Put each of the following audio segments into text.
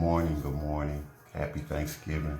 morning, good morning. Happy Thanksgiving.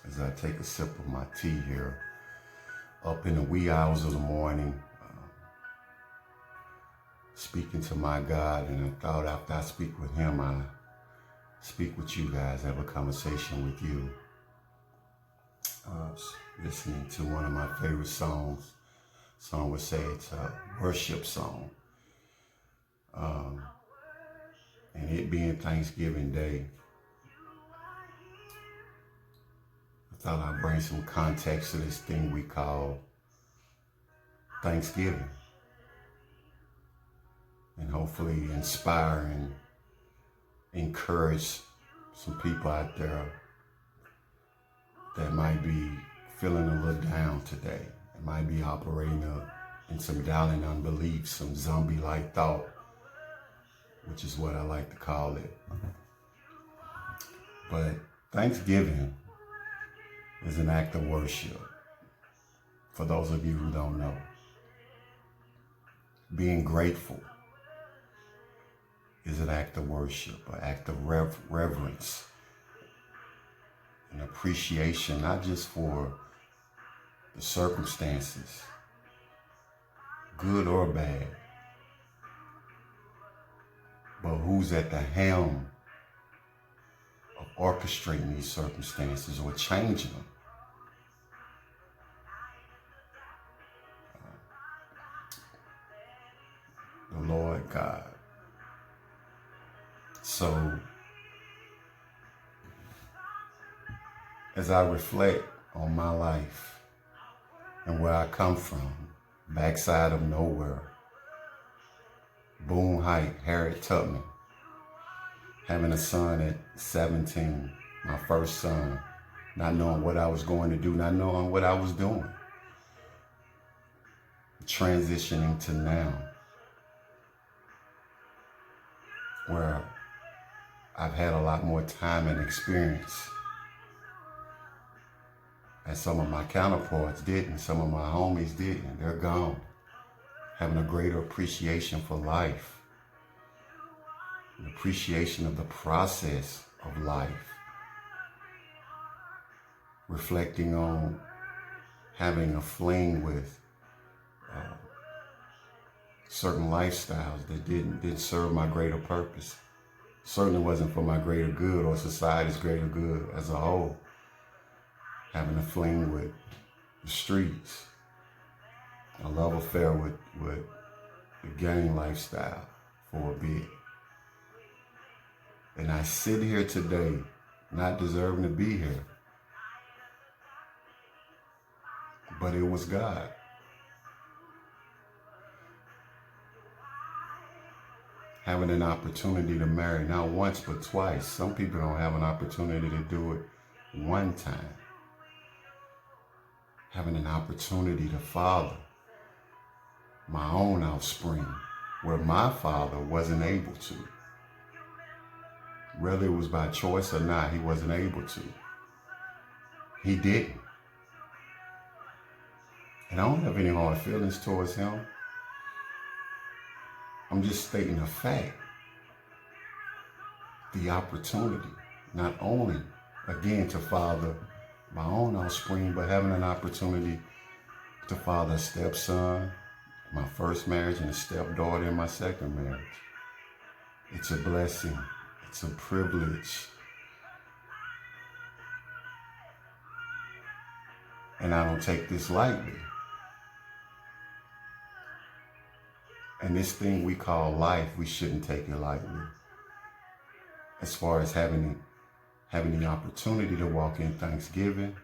As I take a sip of my tea here, up in the wee hours of the morning, speaking to my God, and I thought after I speak with him, I speak with you guys, have a conversation with you. Listening to one of my favorite songs. Some would say it's a worship song. And it being Thanksgiving Day, I thought I'd bring some context to this thing we call Thanksgiving. And hopefully inspire and encourage some people out there that might be feeling a little down today. It might be operating in some doubt and unbelief, some zombie-like thought, which is what I like to call it. But Thanksgiving is an act of worship. For those of you who don't know, being grateful is an act of worship, an act of reverence, an appreciation, not just for the circumstances, good or bad, but who's at the helm of orchestrating these circumstances or changing them. The Lord God. So, as I reflect on my life and where I come from, backside of nowhere, Boone Height, Harriet Tubman, having a son at 17, my first son, not knowing what I was going to do, not knowing what I was doing, transitioning to now, where I've had a lot more time and experience, and some of my counterparts didn't, some of my homies didn't. They're gone. Having a greater appreciation for life, an appreciation of the process of life, reflecting on having a fling with certain lifestyles that didn't serve my greater purpose. Certainly wasn't for my greater good or society's greater good as a whole. Having a fling with the streets, a love affair with the gang lifestyle for a bit. And I sit here today not deserving to be here, but it was God. Having an opportunity to marry, not once but twice. Some people don't have an opportunity to do it one time. Having an opportunity to father my own offspring where my father wasn't able to. Whether it was by choice or not, he wasn't able to. He didn't. And I don't have any hard feelings towards him. I'm just stating a fact. The opportunity, not only, again, to father my own offspring, but having an opportunity to father a stepson, my first marriage, and a stepdaughter in my second marriage. It's a blessing. It's a privilege. And I don't take this lightly. And this thing we call life, we shouldn't take it lightly. As far as having the opportunity to walk in Thanksgiving,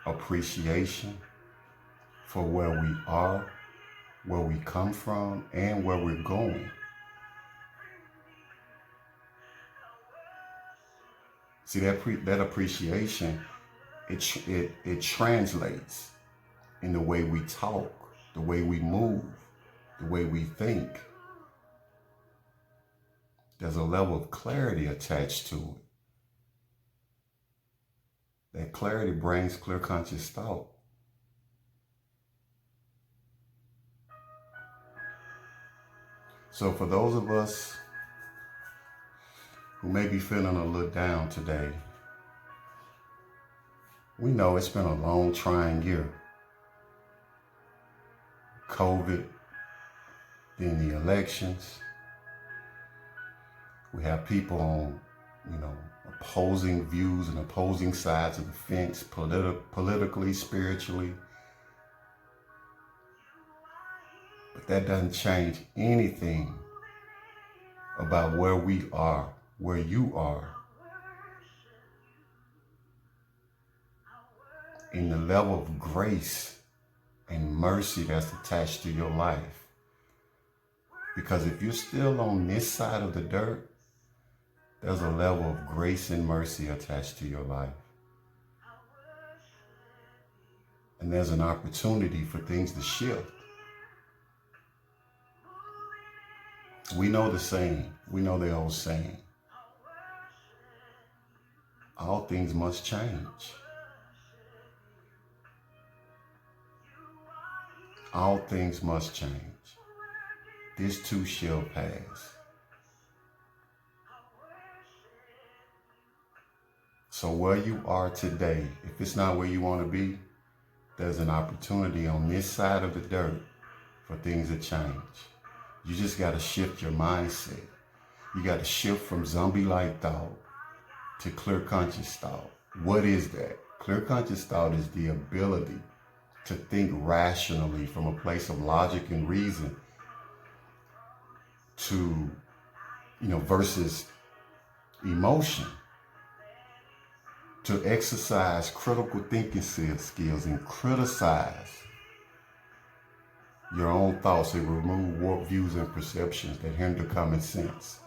appreciation for where we are, where we come from, and where we're going. See, that appreciation, it translates in the way we talk, the way we move, the way we think. There's a level of clarity attached to it. That clarity brings clear conscious thought. So for those of us who may be feeling a little down today, we know it's been a long, trying year. COVID, then the elections. We have people on, opposing views and opposing sides of the fence, politically, spiritually. But that doesn't change anything about where we are, where you are, in the level of grace and mercy that's attached to your life. Because if you're still on this side of the dirt, there's a level of grace and mercy attached to your life. And there's an opportunity for things to shift. We know the saying, we know the old saying, all things must change. All things must change. This too shall pass. So where you are today, if it's not where you want to be, there's an opportunity on this side of the dirt for things to change. You just got to shift your mindset. You got to shift from zombie-like thought to clear conscious thought. What is that? Clear conscious thought is the ability to think rationally from a place of logic and reason to, versus emotion. To exercise critical thinking skills and criticize your own thoughts and remove warped views and perceptions that hinder common sense.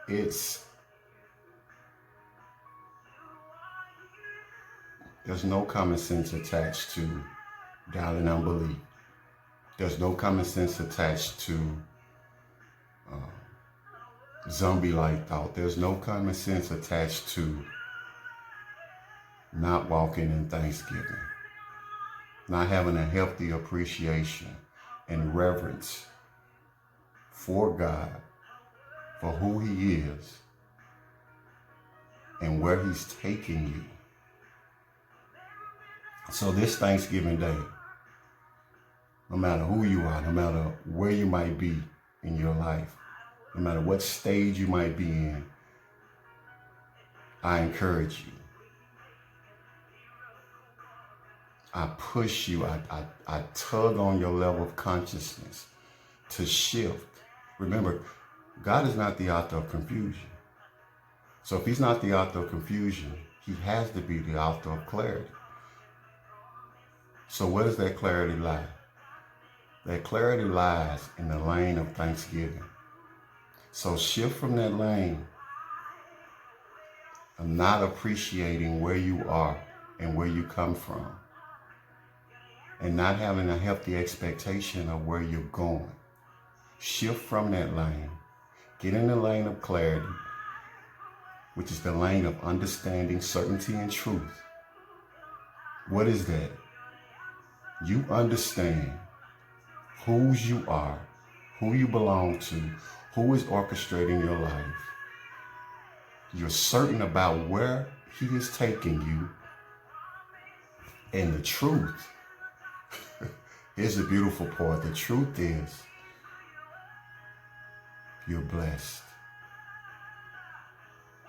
There's no common sense attached to doubt and unbelief. There's no common sense attached to zombie-like thought. There's no common sense attached to not walking in Thanksgiving, not having a healthy appreciation and reverence for God, for who He is, and where He's taking you. So this Thanksgiving Day, no matter who you are, no matter where you might be in your life, no matter what stage you might be in, I encourage you. I push you, I tug on your level of consciousness to shift. Remember, God is not the author of confusion. So if He's not the author of confusion, He has to be the author of clarity. So where does that clarity lie? That clarity lies in the lane of thanksgiving. So shift from that lane of not appreciating where you are and where you come from, and not having a healthy expectation of where you're going. Shift from that lane. Get in the lane of clarity, which is the lane of understanding, certainty, and truth. What is that? You understand whose you are, who you belong to, who is orchestrating your life. You're certain about where He is taking you. And the truth, here's the beautiful part. The truth is, you're blessed.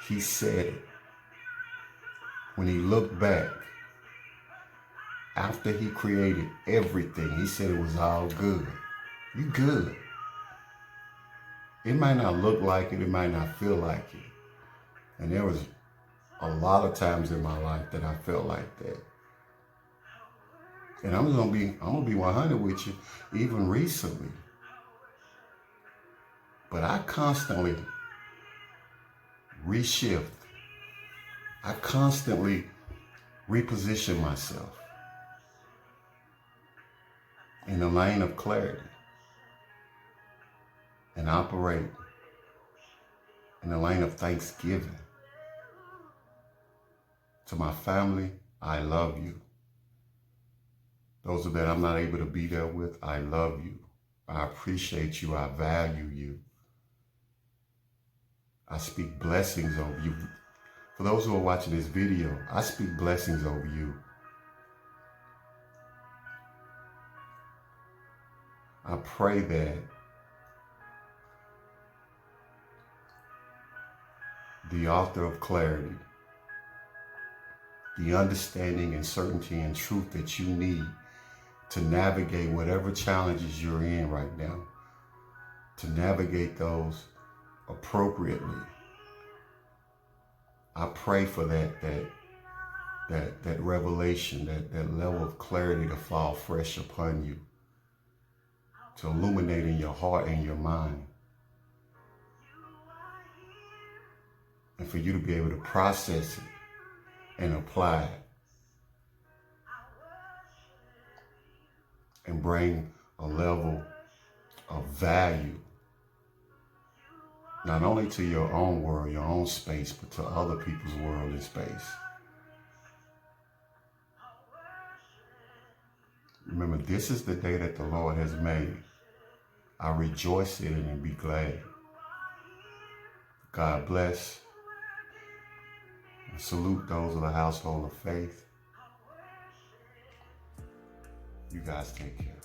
He said it. When He looked back, after He created everything, He said it was all good. You good. It might not look like it, it might not feel like it. And there was a lot of times in my life that I felt like that. And I'm gonna be 100 with you, even recently. But I constantly reshift. I constantly reposition myself in the lane of clarity and operate in the lane of thanksgiving. To my family, I love you. Those that I'm not able to be there with, I love you. I appreciate you. I value you. I speak blessings over you. For those who are watching this video, I speak blessings over you. I pray that the author of clarity, the understanding and certainty and truth that you need to navigate whatever challenges you're in right now, to navigate those appropriately. I pray for that revelation, that level of clarity to fall fresh upon you, to illuminate in your heart and your mind, and for you to be able to process it and apply it and bring a level of value not only to your own world, your own space, but to other people's world and space. Remember, this is the day that the Lord has made. I rejoice in it and be glad. God bless. And salute those of the household of faith. You guys take care.